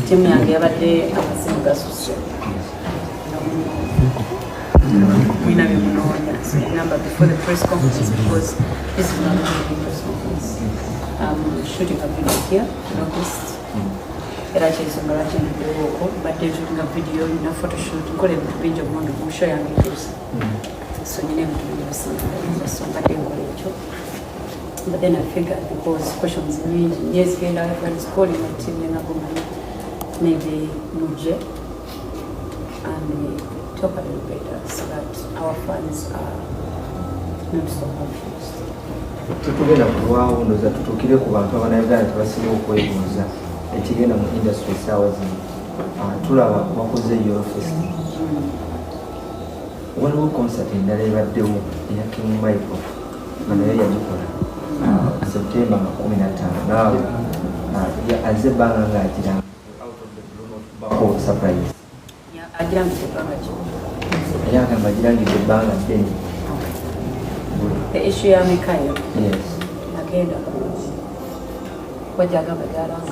Team yange yabadde amasimu gasuse. We never know the number before the press conference because this is not a press conference. I'm shooting a video here, August. Era kyensonga lwaki ndiddewooko badde shooting a video, photo shoot, nkola ebintu bingi obundi ku show yange etuuse. So nyina ebintu bingi bisinga so mbadde nkola ekyo. But then I figured because questions nyingi nyezi genda everyone's calling my team nenagomanya maybe muje and talk a little bit so that our fans are not so confused. Tutugenda kulwawo ndoza tutukire ku bantu abanayagala tebasinga okwebuuza ekigenda mu industry essaawa zino tulaba wakoze your fest waliwo concert endala ebaddewo eya King Michael nga naye yagikola September 15 naawe aze ebbanga ng'agira out of the blue not surprise agirangidde ebbanga ki naye agamba agirangidde ebbanga ddene. The issue ya Mikayo. Yes. Agenda wajagamba gyalanga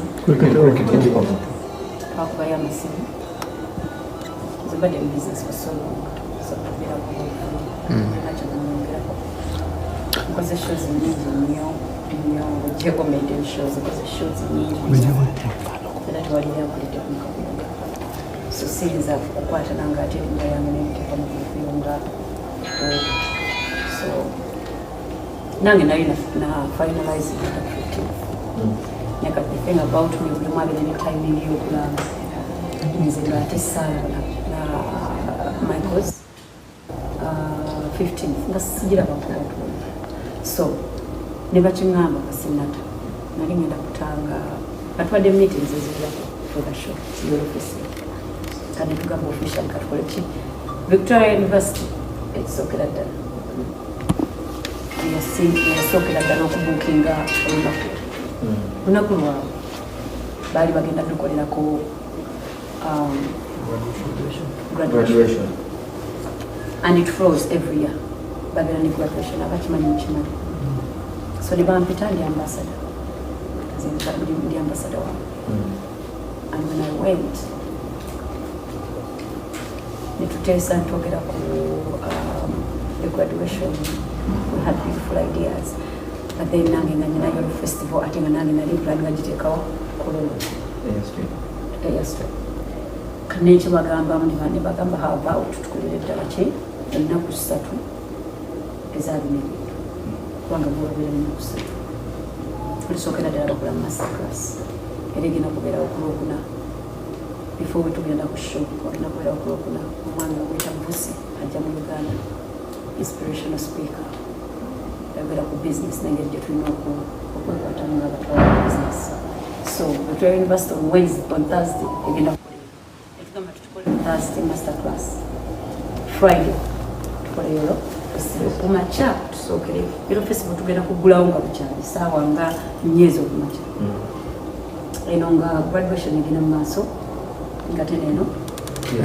kakuba y'amasimu zibadde mu business for so long so kubira nakyo namwongerako nkoze shows nyingi nnyo ojjeko maiden shows nkoze shows nyingi era tewalira yakulidde kumukabulunga so siyinza okukwata nanga ate erinnya yange nemiteeka mu bifuyunga so nange nali na finalizing the creative. Like the thing about me, we have any timing you is that Michael's 15th. That's so never chingamba kasinata. Nali ngenda kutanga but what the meetings is for the show. Your office. Can you go official college? Victoria University. It's okay that yasokera ddala okubuukinga olunaku lwabwe baali bagenda tukolerako graduation and it flows every year bagenda ne graduation abakimanyi mukimanyi so ne bampita ndi ambassador ndi ambassador waabwe and when I went netuteesa ntwogera ku the graduation. We had beautiful ideas, but then nange nga nyina yolo festival ate nga nange nali plan nga giteekawo kulolo kaneki bagamba ne bagamba how about tukolere ddala ki ennaku 3 ezabinebintu kubanga bwobera ennaku 3 tulisookera ddala okola masterclass era egenda kubeerawo kulwokuna before tugenda ku show olina kubeerawo kulwokuna omwami ogwita Busi ajja mu Uganda inspirational speaker. They're business and get to know business. So Victoria University on Wednesday, on Thursday, again on Thursday masterclass. Friday for Europe. So my chat so okay. Europe festival to get a kugulaunga buchani. Sawa nga nyezo bumacha. Enonga graduation igina maso. Ngateneno.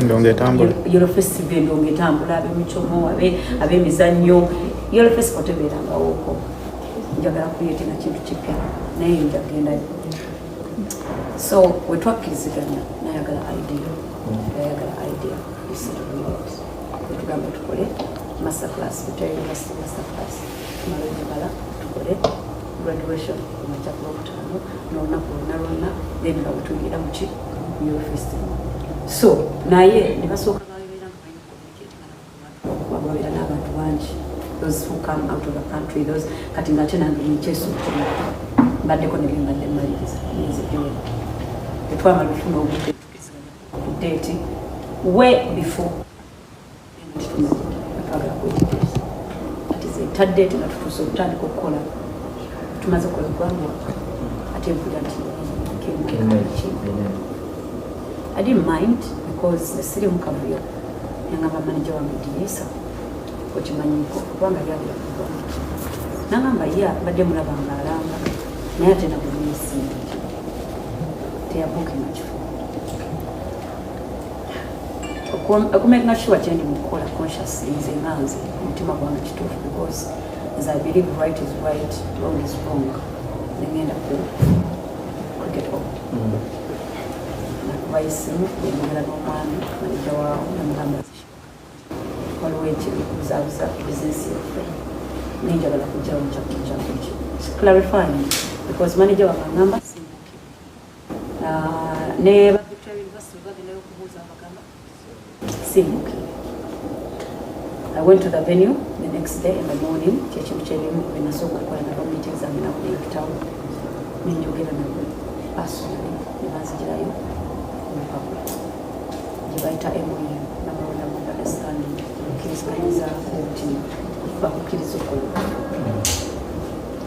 Ndongetambula Euro festival ndongetambula abemichomo abemizannyo Euro festival tebeeranga woko njagala create na kintu kipya naye njagenda so wetwakkiriziganya nayagala idea tugamba tukole masterclass Victoria University masterclass tumalojagala tukole graduation kumakyaka lwokutaano n'olunaku lwonna then nga bwetuyingira mu ki Euro festival. So, naye ne basooka babeera nga balina communicate n'abantu bangi those who come out of the country those kati ng'ate nange nekyesuukira mbaddeko ne mbadde mmaliriza nenziddewo tetwamala ofuna obudde date way before twagala kwekiteesa kati zetadde ate nga tutuuse okutandika okukola tumaze okukola gwangwa ate mpulira nti I didn't mind because the city mukavuyo nangamba manager wa Mediesa okimanyiko kubanga yali yakugamba nangamba badde mulabanga alanga naye ate nabulisi teyabuuka nakifo okumakinga sure kyendi mukukola conscious nze nganze omutima gwange kituufu because as I believe right is right, wrong is wrong. Nengenda ku cricket hall. bayisimu yemera n'omwami manija waawo namugamba waliwo ekibuzaabuza bizinesi yaffe nenjagala kujjawo njakujjakuki clarifying because manager wange agamba simbukire ne ba Victoria University bagendayo okubuuza abagamba simbukire. I went to the venue the next day in the morning kyekintu kyerimu benasooka okukola nabo meetings zange nakuleekitawo nenjogera nabo personally ne banzigirayo omupapula gye bayita MOU memorandum of understanding okkiriziganyizza nti bakukkiriza okukola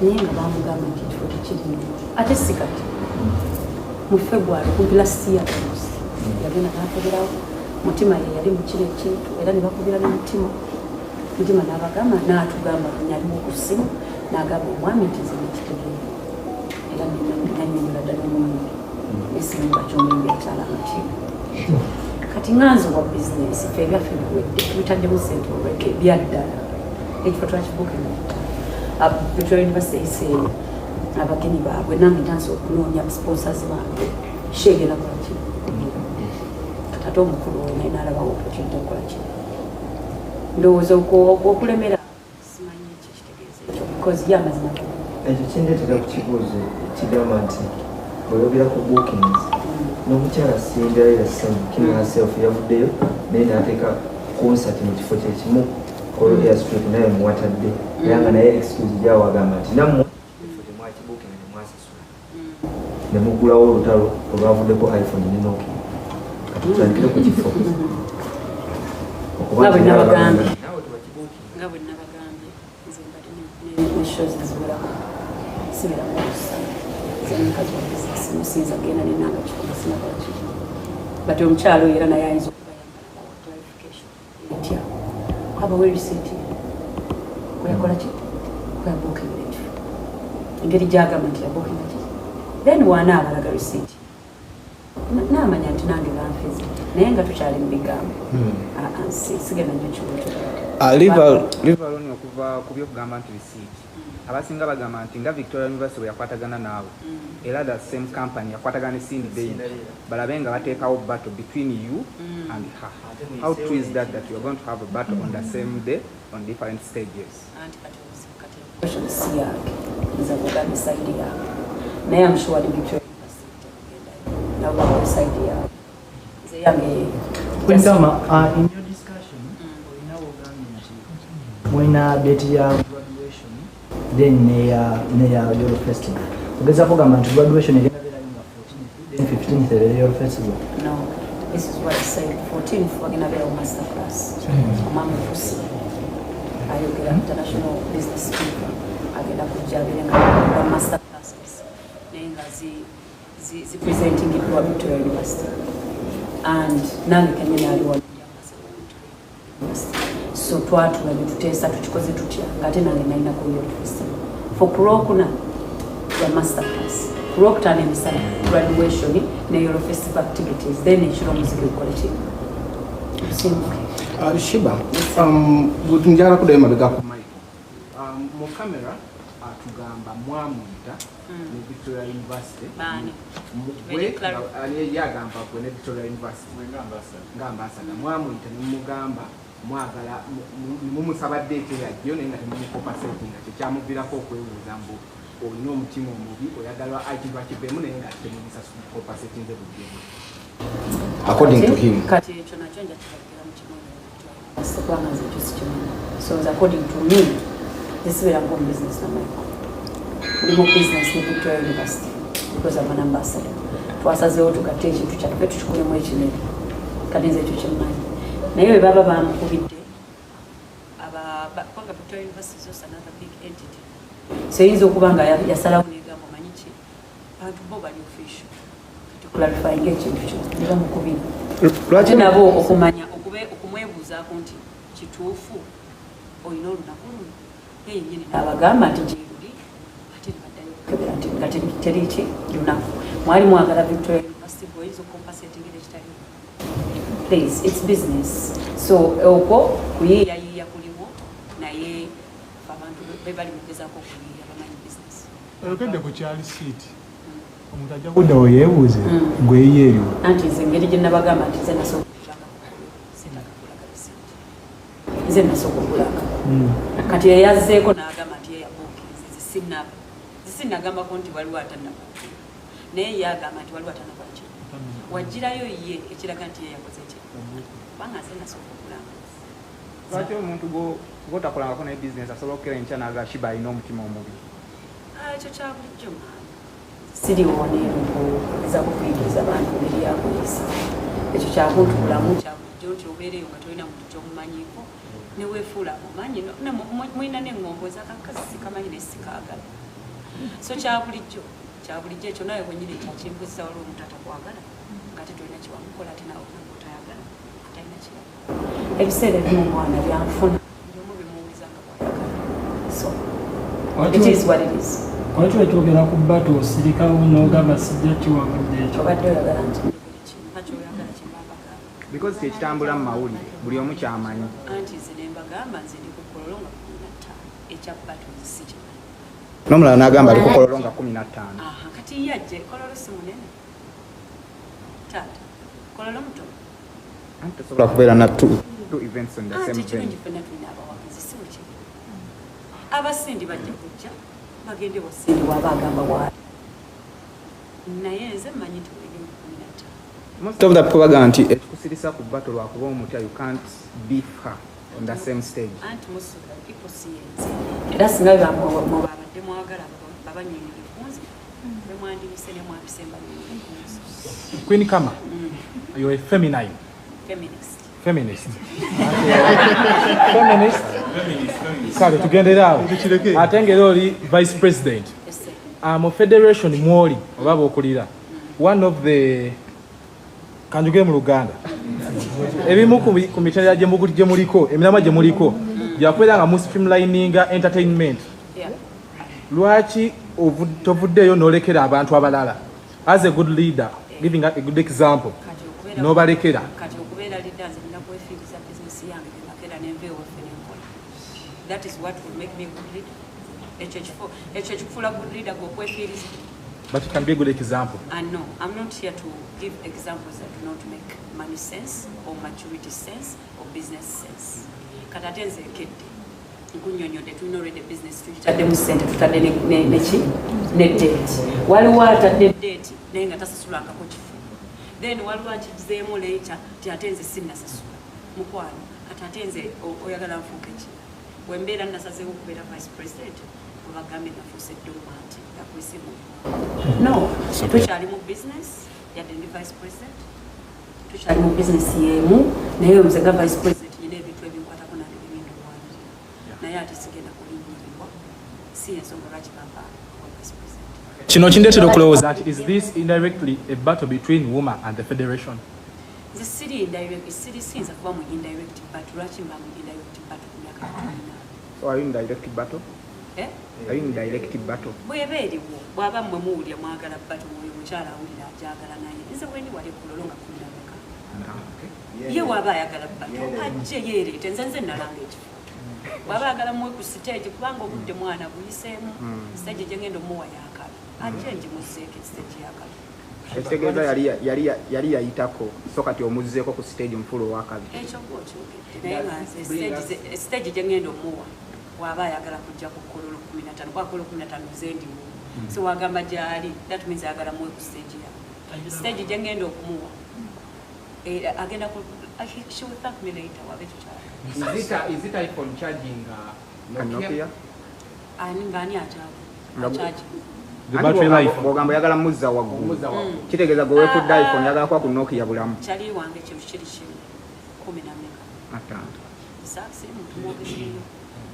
naye nga bamugamba nti ekifo tekirimu ate si kati mu February kumpi last year yagenda n'akeberawo mutima ye yali mu kiro ekintu era ne bakubira n'omutima mutima n'abagamba n'atugamba nyalimu ku ssimu n'agamba omwami nti nze nekitegeera era nanyonyola ddala omwami esimu nga kyomwembi akyalanga ki kati nganze wa bizinesi fe ebyaffe biwedde tubitaddemu sente olweke byaddala ekifo twakibuukira Victoria University ise abagenyi baabwe nange ntansa okunoonya sponsors bange sheegera kulaki ate omukulu we naye n'alabawo opportunity okukola ki ndowooza okulemera simanyi ekikitegeeza ekyo because ye amazima ekyo kindeetera ku kibuuzo kigamba nti oyogera ku bookings n'omukyala sindalira ssemu Kim herself yavuddeyo naye n'ateeka concert mu kifo kyekimu Kolo Airstrip naye muwatadde era nga naye excuse gyawo agamba nti nammwe ekifo temwakibuukinga temwasasula ne mugulawo olutalo olwavuddeko iPhone ne Nokia kati tutandikire ku kifo nga bwe nabagambye nze mbadde ne shows eziwerako sibiramu okusala zemukazi wa bizinesi musinza genda nenanga kikola sinakola kiki but omukyalo era naye ayinza okubayambala clarification etya kwabawo erisiiti kweyakola ki kweyabuukinga ekyo engeri gyagamba nti yabuukinga ki then waana abalaga risiiti n'amanya nti nange banfeze naye nga tukyali mu bigambo sigenda nnyo livaloni okuva ku byokugamba nti risiiti abasinga bagamba nti nga Victoria University bwe yakwatagana naawe era the same company yakwatagana ne Cindy Day balabe nga bateekawo battle between you and her. How true is that you are going to have a battle on the same day on different stages? nze kugamba esaidi yaabwe naye I'm sure Victoria University nabo esaidi yaabwe nze yange Kwentama, in your discussion, when date ya graduation, then near your festival. Ugeza kugamba nti graduation egenda bera nga 14th, then 15th your festival. No, this is what I said. 14th wagenda bera master class. Omama Fusi ayogera international business people agenda kujja berenga master classes naye nga zi presenting it wa Victoria University. And nange kenyini aliwa so twatula netuteesa tukikoze tutya ngate nange nalina ku youth festival for kurokuna ya master class kurokutana emisana graduation ne youth festival activities then ekiro muziki ukole ki Sheebah njagala kuddayo emabega ku mic mu camera atugamba mwamuyita ne Victoria University yagamba gwe ne Victoria University nga ambassador mwamuyita nemugamba mwagala mumusaba date yajjo naye nga temumukopaseeti nga kyekyamuviirako okwebuuza mbu olina omutima omubi oyagala ekintu akibeemu naye nga temumusasukopaseeti nze buggemu according to him kati ekyo nakyo njakiragira mu kimonde kubanga nze ekyo sikimanyi so according to me nesibeera mu business namaiko ndi mu business ne Victoria University because I'm an ambassador twasazeewo tugatte ekintu kyaffe tukikolemu ekinene kati nze ekyo kyemmanyi naye bwe baba bamukubidde kubanga Victoria University is also another big entity so eyinza okuba nga yasalawo negamba manyi ki bantu bo bali official kati clarifying ekintu kyo nebamukubira ate nabo okumanya okumwebuuzaako nti kituufu olina olunaku luno ye yennyini n'abagamba nti gyeruli ate nibaddayo okukebera nti nga teri ki lunaku mwali mwagala Victoria University bweyinza okukompasetingera ekitaliwo. Please, it's business. So, okwo kuyiiyayiiya kuliwo naye abantu bebali mugezaako okuyiiya bamanyi business. Oyogedde ku kyali siiti omuntu ajja kuddawo yeebuuze ngweyeeriwo anti nze engeri gye nabagamba nti nze nasooka okulanga kati yeyazzeeko n'agamba nti yeyabuukiriza zisinagambako nti waliwo atannabuukira naye yagamba nti waliwo atannakwaki wagirayo ye ekiraga nti yeyakoze ki kubanga nze nasooka okulanga lwaki omuntu gotakolangako naye bizinesi asobola okukera enkya naga Sheebah alina omutima omubi ekyo kya bulijjo maani siriwoneezaako kuyigiriza abantu ngeri yakuyisa ekyo kyakuntubulamu kya bulijjo nti obeereyo nga tolina muntu kyomumanyiiko neweefuula mumanyi mulina neŋŋombo ezakakazi sikamanyi nesikaagala so kya bulijjo ekyo nawe kwenyini kyakimpuzisa waliwo omuntu atakwagala nga tetolina kiwamukola ate nawe otayagala talina kirabo ebiseera ebimu omwana byanfuna byomu bimuwuliza nga bwayagala so it is what it is. Watu wachokera ku bato osirikawo n'ogamba sijja kiwabudde ekyo obadde oyagala nti mpaki oyagala kyembagamba because kyekitambula mu mawulire buli omu kyamanyi anti nze ne mbagamba nze ndi ku kololo nga 15 ekya bato si kimanyi n'omulala n'agamba ali ku kololo nga 15 kati yajje kololo si munene taata kololo mutono anti tosobola kubeera na two events on the same anti day kirungi ffenna tulina abawagizi si buli kimu abasindi bajja kujja bagende wasindi waba agamba waali naye nze mmanyi nti weri mu 15 most of the people bagamba nti ekikusirisa ku battle lwakuba omutya you can't beat her on the same stage anti musuka people siyenze era singa babadde mwagala babanyonyi bikunzi bemwandibise ne mwapise mbanyonyi bikunzi Queen Kama you're a feminist feminist kale tugendera awo ate ngeri oli vice president mu federation mwoli oba bokulira one of the kanjuge mu Luganda ebimu ku mitendera gye muliko emiramwa gye muliko gyakubeera nga mu streamlininga entertainment lwaki tovuddeyo n'olekera abantu abalala as a good leader giving a good example n'obalekera kati okubeera leader nze nina kwefiiriza bizinesi yange genakera nenveewo ffe nenkola that is what will make me a good leader ekyo ekikufuula good leader gwokwefiiriza but it can be a good example and no I'm not here to give examples that do not make money sense or maturity sense or business sense kati ate nze ekedde nkunyonyodde tulina already business tukitaddemu ssente tutadde neki ne date waliwo atadde date naye nga tasasulangako kifu then waliwo akizeemu later ti ate nze sinnasasula mukwano kati ate nze oyagala nfuuke ki wembeera nasazeewo okubeera vice president obagambe nafuuse dduma nti yakwisimu no tukyali mu business yadde ndi vice president tukyali mu business yeemu naye omuzega vice president nyina ebintu ebinkwatako nange bibindu wange naye ate sigenda kulinyirirwa si ensonga lwaki bamba vice president kino kindeetera okulowooza nti is this indirectly a battle between women and the federation nze siri indirect siyinza kuba mu indirect battle lwaki mba mu indirect battle ku myaka 14 so are you in direct battle are you in direct battle bweba eriwo bwaba mmwe muwulya mwagala battle oyo mukyala awulira ajagala naye nze bwendi wali kulolo nga 10 ye waba ayagala battle ajje yeereete nze nalanga ekifo bwaba ayagala muwe ku stage kubanga obudde mwana buyiseemu stage gye ngenda omuwa yakala ajje ngimuzeeko stage yakala ekitegeeza yali yayitako so kati omuzzeeko ku stage mufulu owakabi ekyo gwokyogedde naye nga nze stage gye ngenda omuwa waba ayagala kujja ku kololo 15 kwa kololo 15 zendiwo so wagamba gyali that means ayagala muwe ku stage ya stage gye ngenda okumuwa agenda ku she will thank me later wabe tukyala is it iPhone charging Nokia ani ngani achaji the battery life ogamba yagala muzza waggulu kitegeeza gwe weefudde iPhone yagala kwa ku Nokia bulamu kyali wange kintu kiri kimu 10 saksi muntu mwogezi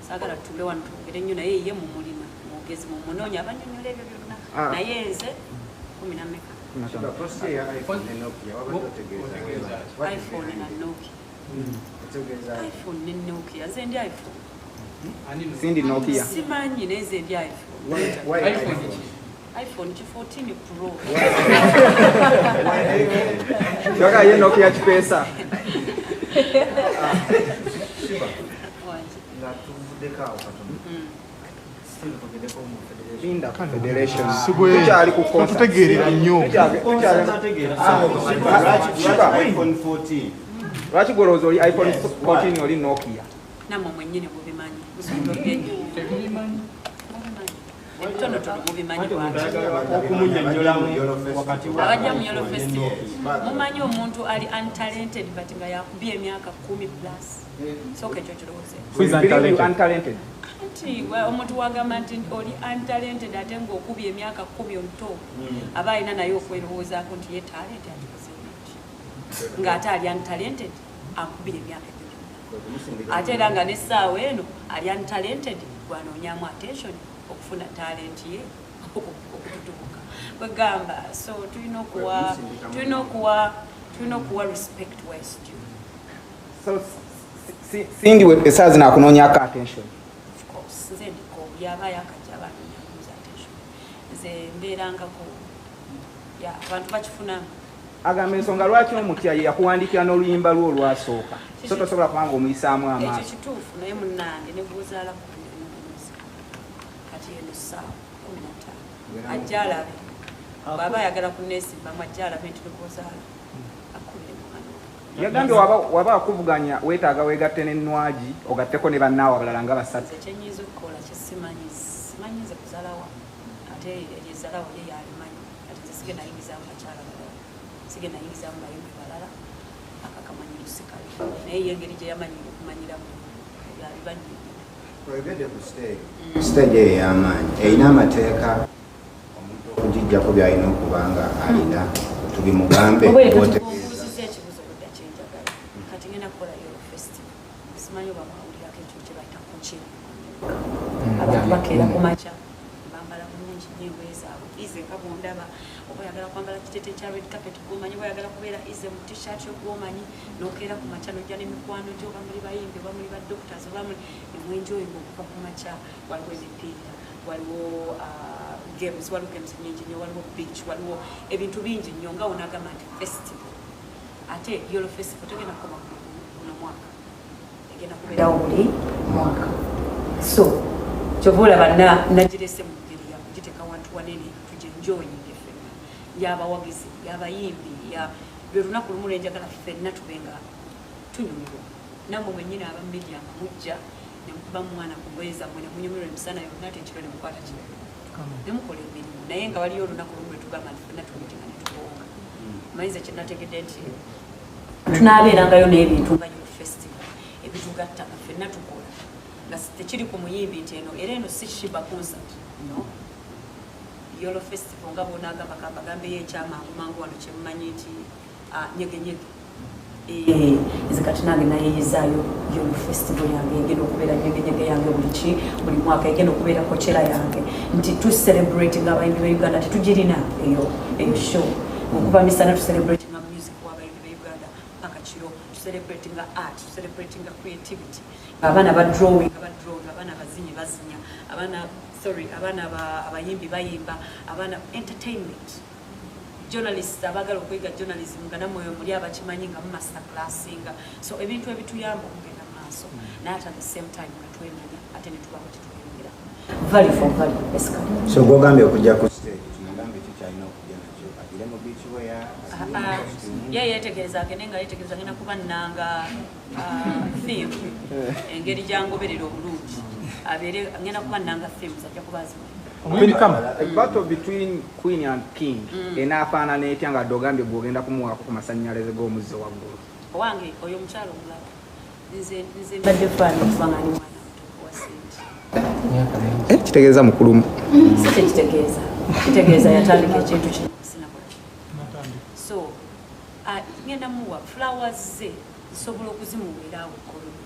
sagala tule wano tugere nnyo naye ye mumulina mwogezi mumunoonya abanyonyola ebyo byonna naye nze 10 iPhone na Nokia iPhone ne Nokia nze ndi iPhone sindi Nokia simanyi neze ndi iPhone 14 Pro yoga ye Nokia kipesa nga tuvuddeko awo katono still tugeddeko mu federation Linda Federation. Tukyali ku concert. Tutegeerera nnyo. iPhone 14. Lwaki gwolowooza oli iPhone 14 oli Nokia? Namwe mwennyini mubimanyi. Mubimanyi. Tono mubimanyi bwange. Abajja mu Yellow Festival. Mumanyi omuntu ali untalented but nga yakubye emyaka 10 plus. Soka ekyo kirowooze. Who is untalented? Omuntu wagamba nti oli untalented ate ng'okubye emyaka 10 omuto aba alina naye okwerowoozaako nti ye talent atikoze ng'ate ali untalented akubye emyaka ate era nga n'essaawa eno ali untalented gwanoonyaamu attention okufuna talent ye okututuuka bwegamba so tulina okuwa respect west so Cindy essaawa zino akunoonyaako attention nze ndiko yabayo akajja abanoonya kuza attention nze mbeerangako abantu bakifunamu agamba ensonga lwaki omutya yakuwandiikira n'oluyimba lwo olwasooka so tosobola kubanga omuyisaamu amaaso ekyo kituufu naye munnange ne bw'ozaala kati eno ssaawa 15 ajja alabe bw'aba ayagala kunneesimbamu ajja alabe nti nebwozaala akubire mwana yagambye waba akuvuganya weetaaga weegatte n'ennwagi ogatteko ne bannaawe abalala nga basatu ekyenyiza okukola simanyize kuzalawa ate eryezalawa ye yalimanyi ate nze sige nayingizaamu bakyala balala sige nayingizaamu bayimbi balala akakamanyiru sikali naye yengeri gye yamanyire okumanyiramu yalibanyiire Oyogedde ku stage eyo ey'amaanyi erina amateeka omuntu okugijjako by'alina okubanga alina tubimugambe obuuziza ekibuzo budda kyenjagala kati ngenda kukola Yellow Festival simanyi oba mawulirako ekyo kye bayita kuki abantu bakeera ku makya bambala bulungi n'engoye zaabwe ize nga bwondaba oba oyagala kwambala kitete kya red carpet gwomanyi oba oyagala kubeera ize mu t-shirt yo gwomanyi n'okeera ku makya n'ojja n'emikwano gyo oba muli bayimbi oba muli badoctors oba muli nemwenjoyinga okuva ku makya waliwo emipiira waliwo games nyingi nnyo waliwo beach waliwo ebintu bingi nnyo nga wonagamba nti festival ate Yellow Festival tegenda kukoma guno mwaka egenda kubeerawo buli mwaka so kyova olaba nagirese mu ngeri yakugiteeka wantu wanene tugenjoyinge ffenna yabawagizi yabayimbi lwe lunaku lumu lwenjagala ffenna tubenga tunyumirwa nammwe mwennyini aba media nga mujja nemukuba mwana kugweza mwe nemunyumirwa emisana yonna ate ekiro nemukwata kiro nemukola emirimu naye nga waliyo olunaku lumu lwetugamba nti ffenna tumitinga netukonga manyize kyenategedde nti tunaabeerangayo n'ebintu nga Yellow Festival ebitugatta nga ffenna tukola nga tekiri ku muyimbi nti eno era eno si Sheebah concert no Yellow Festival nga bonaagamba kambagambeyo ekyamangu mangu wano kyemumanyi nti nyegenyege nze kati nange nayeyizaayo Yellow Festival yange egenda okubeera nyegenyege yange buli mwaka egenda okubeera kokyera yange nti tucelebrate nga abayimbi ba Uganda tetugirina eyo show okuva misana tucelebrate nga music w'abayimbi ba Uganda paka kiro tucelebrate nga art tucelebrate nga creativity abaana badrawing abaana bazinyi bazinya abaana abayimbi bayimba abaana entertainment journalists abagala okwiga journalism nga namwe muli abakimanyi nga mu master classinga so ebintu ebituyamba okugenda maaso naye at the same time nga twemanya ate ne tubaako tetweyongera value for value basically so gwogambye okujja ku stage tunagambe ekyo kyalina okujja nakyo agire mu beach wear ye yetegereza agende nga yetegereza ngenda kuba nnanga theme engeri gyangoberera obulungi abeere ngenda kuba nnanga theme ajja kuba azimanyi A battle between Queen and King enaafaanana etya nga ogambye gwogenda kumuwaako ku masannyalaze g'omuzze waggulu owange oyo omukyalo omulaba nze mbadde faani okubanga ali mwana wa sente kitegeeza mukulumu si kitegeeza yatandika ekintu kino sinakola so ngenda muwa flowers ze zisobola okuzimuweeraawo ekkoloni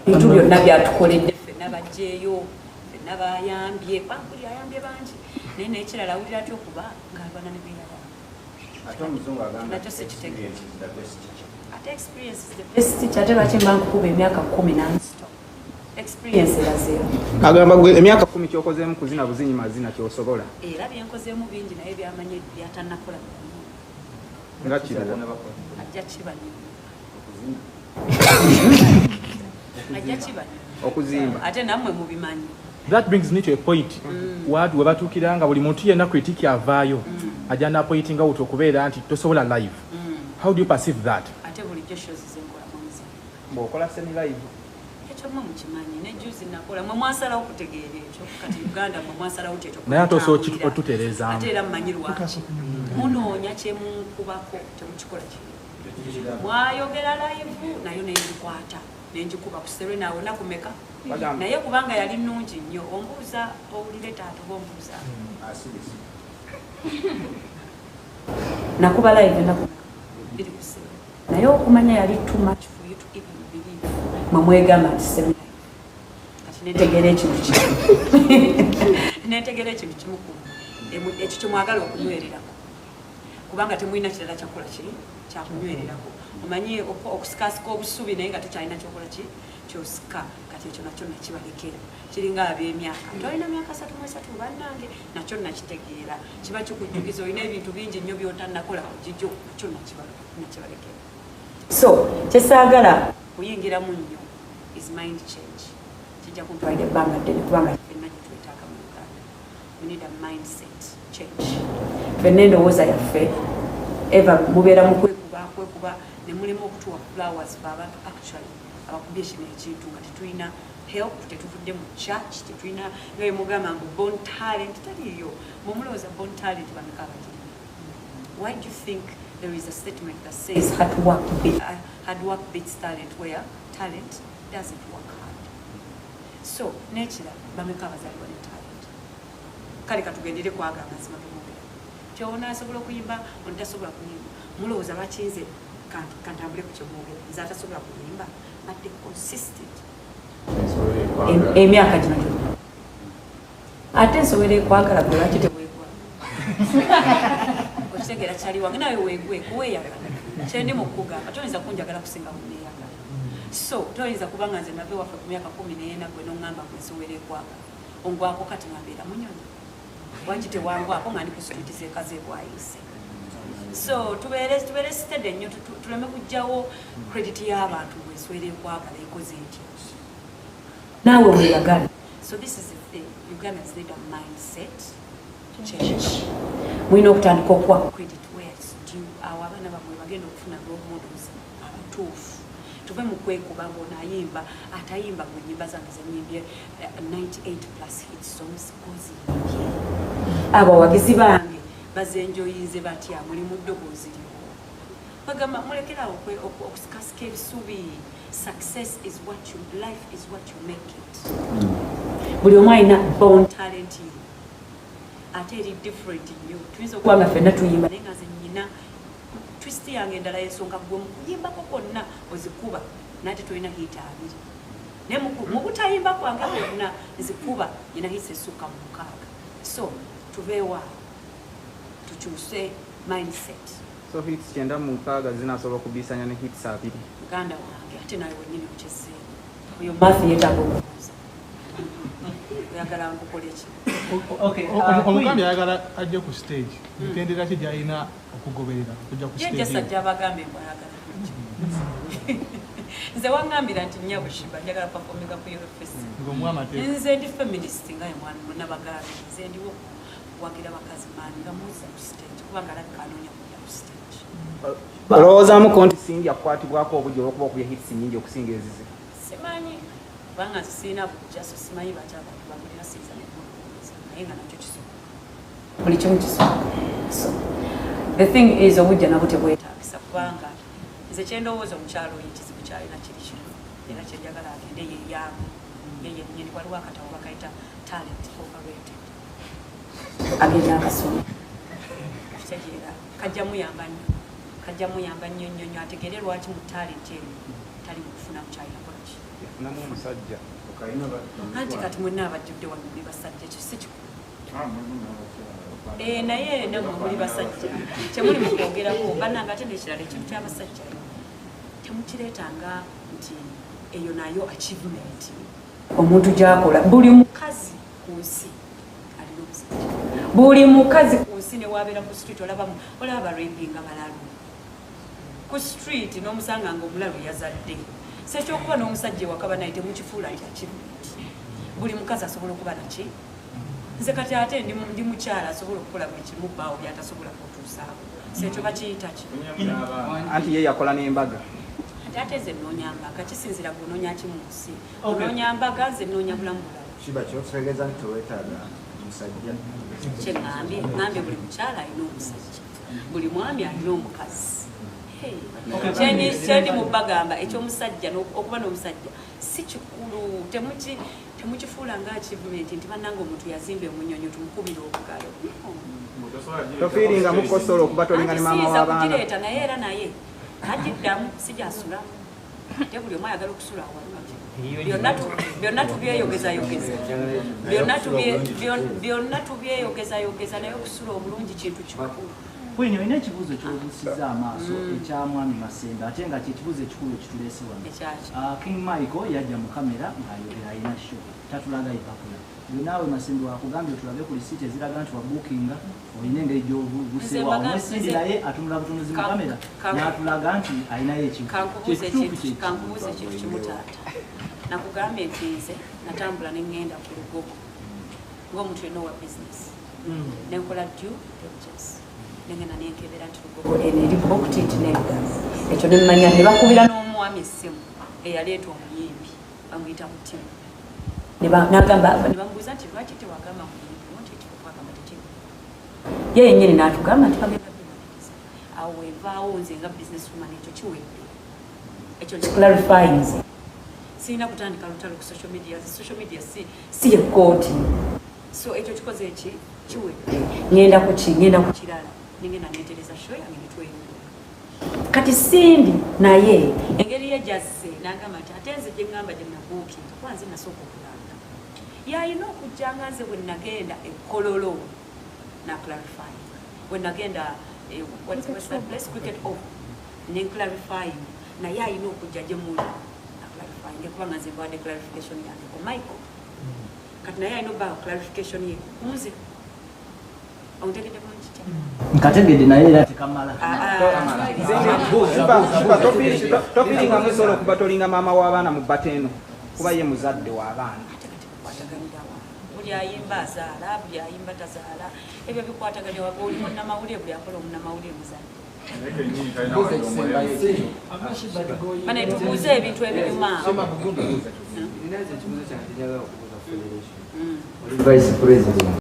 ebintu byonna byatukoledde ffenna bajjeeyo nabayambye buli ayambye bangi naye nekirala awulira atya okuba ng'alwana ne beyala nakyo sekitegeeza ate experience is the best teacher ate lwaki mba nkukuba emyaka 10 non-stop experience erazeera agamba gwe emyaka 10 kyokozeemu kuzina buzinyi mazina kyosobola era byenkozeemu bingi naye byamanye byatannakola nga kiriwo ajja kibanyuma ajja kibanyuma okuzimba ate nammwe mubimanyi That brings me to a point wadu we batukira nga buli muntu yenna critique avaayo ajana pointing out okubeera anti tosobola live. How do you perceive that? Ate buli shows zenkola mwanza. Mbokola semi live. Ekyo mukimanyi ne juice nakola mwe mwasala okutegeera ekyo kati Uganda mwe mwasala utecho. Naye atoso otutereza. Ate era mmanyi lwaki. Munoonya kyemu kubako temukikola kiri. Mwayogera live nayo nenjikwata nenjikuba ku Serena wona kumeka naye kubanga yali nnungi nnyo ombuuza owulire taata bombuuza nakuba live biri ku Serena naye okumanya yali too much for you to even believe mwegamba nti Serena kati netegera ekintu kimu ekyo kyemwagala okunywererako kubanga temulina kirala kyakola kiri kyakunywererako omanyi okusikasika obusubi naye nga tekyalina kyokola ki kyosika kati ekyo nakyo nakibalekera kiringa ab'emyaka tolina myaka 3 bannange nakyo nakitegeera kiba kikujjukiza olina ebintu bingi nnyo byotanakola kujijjo nakyo nakibalekera so kyesaagala kuyingiramu nnyo is mind change kijja kuntwalira ebbanga ddene kubanga fenna gyetwetaaga mu Uganda we need a mindset change fenna endowooza yaffe eva mubeera mu kwekuba ne mulimu okutuwa flowers abantu actually abakubye kino ekintu nga tetulina help tetuvudde mu church tetulina naye mugamba ngu born talent taliyo mumulowooza born talent bameka abakiri. Why do you think there is a statement that says hard work beats talent where talent doesn't work hard? So nekira bameka abazaliwa ne talent kale katugendere kwaga amazima tumubera kyona asobola okuyimba ontasobola kuyimba mulowooza bakinze kantambule ku kyomwogera nze atasobola kuyimba badde consistent emyaka gino gyonna ate nsobera ekwagala gwe lwaki tebwegwa okitegeera kyali wange nawe weegweko weeyagala kyendi mu kugamba toyinza kunjagala kusinga muneeyagala so toyinza kubanga nze nave waffe ku myaka 14 gwe noŋŋamba gwe nsobera ekwagala ongwako kati ngambeera munyonyi wangi tewangwako nga ndi ku street zeekazeebwayise. So tubeere steady nnyo tuleme kujjawo credit y'abantu bweswera ekwagala ekoze etyo naawe weeyagala. So this is the thing, Ugandans need a mindset change. Mulina okutandika okuwa credit where it's due. Awo abaana bamwe bagenda okufuna role models abatuufu tuve mu kwekuba ng'onaayimba atayimba mu nnyimba zange zenyimbye 98+ hit songs koziyimbye abo abawagizi bange bazenjoyinze batya muli mu ddoboozi liwo bagamba mulekerawo okusikasika ebisubi. Success is what you life is what you make it. Buli omu alina born talent ye ate eri different nnyo tuyinza okuba nga ffenna tuyimba naye nga ze nnyina twist yange endala y'ensonga gwe mu kuyimbako kwonna ozikuba nate tolina hit 2 naye mu butayimba kwange kwonna nzikuba nyina hits esukka mu 6. So tubeewa tukyuse mindset. So hits 9 zinasobola okubisanya ne hits 2 Uganda wange ate nawe wennyini okyeze oyo math yeetaaga okubuuza oyagala nkukole ki omugambi ayagala ajje ku stage mitendera ki gyalina okugoberera okujja ku stage yejjasajja abagambe mbwayagala nze wangambira nti nnyabo Sheebah njagala performinga ku Euro Festival nze ndi feminist nga mwana bagambe nze ndiwo wagira bakazi maani nga muza ku stage kubanga alabika anoonya kujja ku stage. Olowoozaamu konti singi yakukwatibwako obujja olwokuba okubya hits nyingi okusinga ezize? Simanyi kubanga sirina bujja so simanyi bati abantu bagulira siiza nemuza naye nga nakyo kisoboka buli kimu kisoboka. So the thing is obujja nabwo tebwetaagisa kubanga nze kyendowooza omukyalo oyo ekizibu kyalina kiri kino era kyenjagala agende yeeyaamu yeye nyini waliwo akatabo bakayita talent overrated agenda akasoma kitegeera kajja muyamba nnyo ategere lwaki mu talent eyo tali mukufuna mukyalina kolaki yafunamu omusajja anti kati mwenna abajjudde wano muli basajja ekyo si kikulu naye namwe muli basajja kyemuli mukwogerako bannanga ate nekirala ekintu kyabasajja temukireetanga nti eyo nayo achievement omuntu gyakola. Buli mukazi ku nsi alina omusajja, buli mukazi ku nsi newabeera ku street olaba rapinga balalu ku street n'omusanga nga omulalu yazadde sekyokuba n'omusajja ewakaba naye temukifuula nti achievement. buli mukazi asobola okuba naki nze kati ate ndi mukyala asobola okukola buli kimu bbaawo byatasobola kutuusaawo sekyo bakiyita ki anti ye yakola n'embaga ate nze nnoonya mbaga kisinzira gunoonya ki mu nsi onoonya mbaga nze nnoonya bulamu bulamu Sheebah kyotegeeza nti teweetaaga musajja ngambye buli mukyala alina omusajja buli mwami alina omukazi kyendi mubagamba ekyomusajja okuba n'omusajja si kikulu temukifuula nga achievement nti bannanga omuntu yazimba emunyonyo tumukubira obugalo tofiiringa mukosola okuba tolinga ne maama w'abaana kugireeta naye era naye agiddamu sijasulamu te buli omu ayagala okusula byonna tubyeyogezayogeza byonna tubyeyogezayogeza naye okusula obulungi kintu kikulu Queen, olina ekibuuzo ky'obuusiza amaaso ekya mwami Masembe ate nga kyekibuuzo ekikulu ekituleese wano. King Michael yajja mu kamera ng'ayogera alina show tatulaga ipapula. Gwe naawe Masembe wakugambye otulabe ku lisiiti eziraga nti wabuukinga olina engeri gy'obuuseewo omwesindi naye atunula butunuzi mu kamera n'atulaga nti alinayo ekintu. Kankubuuza ekintu kimu taata. Nakugambye nti nze natambula ne ŋŋenda ku lugogo ng'omuntu yenna owa bizinesi. Nenkola due diligence. Nengena nenkebera nti lugogo eriko okutiiti nedda ekyo nemmanya ne bakubira n'omwami essimu eyaleeta omuyimbi bamuyita mutima nagamba ne bamubuuza nti lwaki tewagamba muyimbi ntiwagamba tekimu ye yennyini n'atugamba nti bagenda bimaliriza awo wevaawo nze nga business woman ekyo kiwedde ekyo kiclarifying nze sirina kutandika lutalo ku social media si ye kooti so ekyo kikoze eki kiwedde ngenda ku kirala ningenda netereza show yange netweyongera kati sindi naye engeri yejazze nagamba nti ate nze gye ŋŋamba gye nabuukinga kwanze nasooka okulanga yalina okujjanga nze bwe nagenda ekololo na clarifying bwe nagenda cricket off ne clarifying naye alina okujja gye muli na clarifying kubanga nze mbadde clarification yange ko Michael kati naye alina obba clarification ye nze ontegedde bulungi nkategedde naye era tekamala tofiiringa musobola okuba tolinga maama w'abaana mu bateeno kuba ye muzadde w'abaana buli ayimba azaala buli ayimba tazaala ebyo bikwataganya waba oli munnamawulire buli akola omunnamawulire muzadde bane tubuuze ebintu ebinyuma Vice President